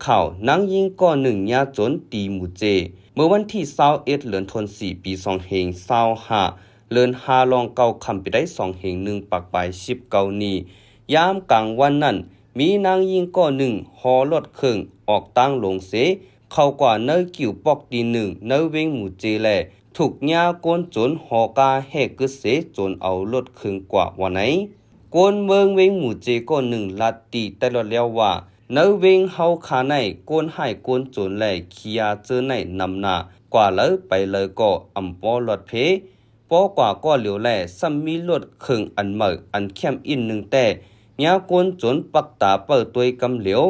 ข่าวนังยิงก่อหนึ่งยาจนตีหมู่เจเมื่อวันที่21เดือนธันวาคมปี2525เลือน5ลองเก่าคำไปได้2แห่ง1ปักปลาย19นี้ยามกลางวันนั้นมีนางยิงก่อหนึ่งฮอรถเครื่องออกตั้งลงเสเข้ากว่าเนอกิ่วปอกดีหนึ่งเนอเวงหมู่เจแลถูกยาโกนจนหอกาแหกกึเสจนเอารถเครื่องกว่าวันไหนโกนเมืองเวงหมู่เจก่อหนึ่งลัดตีแต่ละแล้วว่าเนอเวงเฮาขาในโกนหายโกนจนแลขี้ยาเจอในนำหน้ากว่าเลยไปเลยก็อำปอรถเพปอกว่าก็เหลียวแลซ้ำมีรถเครื่องอันเหมออันเข้มอินหนึ่งแต่ยาโกนจนปักตาเปิดตัวกำเหลียว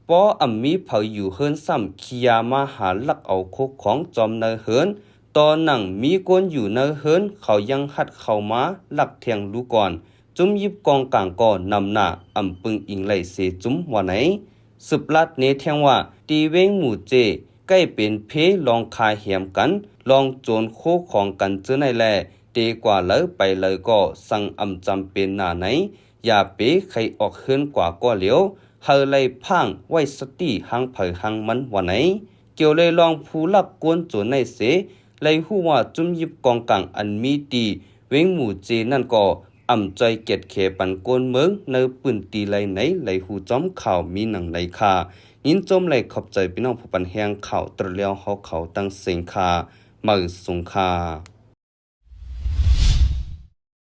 ปออำมีเผาอยู่เฮินซ้ำขี้ยามาหาลักเอาโคกของจอมเนอเฮินตอนนั่งมีโกนอยู่เนอเฮินเขายังหัดเข้ามาลักเทียงลูก่อนจุ้มยิบกองกลางก่อนนำหน้าอำปึงอิงไหลเสจุ้มว่าไหนสืบลัดเนเทียงว่าตีเวงหมู่เจใกล้เป็นเพลองคายเหียมกันลองโจรโคของกันเจอในแลเตกว่าเลยไปเลยก็สั่งอำจำเป็นหน้าไหนอย่าเป๋ใครออกเฮินกว่าก็เหลียวเฮาเลยพังไว้สติหังเผยหังมันว่าไหนเกี่ยวเลยลองผู้ลักกวนโจรในเสเลยฮู้ว่าจุ้มยิบกองกลางอันมีตีเวงหมู่เจนั่นก็อำใจเกียดเขปันโกนเมืองเนอปืนตีไหลไหนไหลหูจอมข่าวมีหนังไหลคายินจมไหลขอบใจพี่น้องผู้ปันแหงข่าวตระเลียวเขาตั้งเสียงคามือสงคา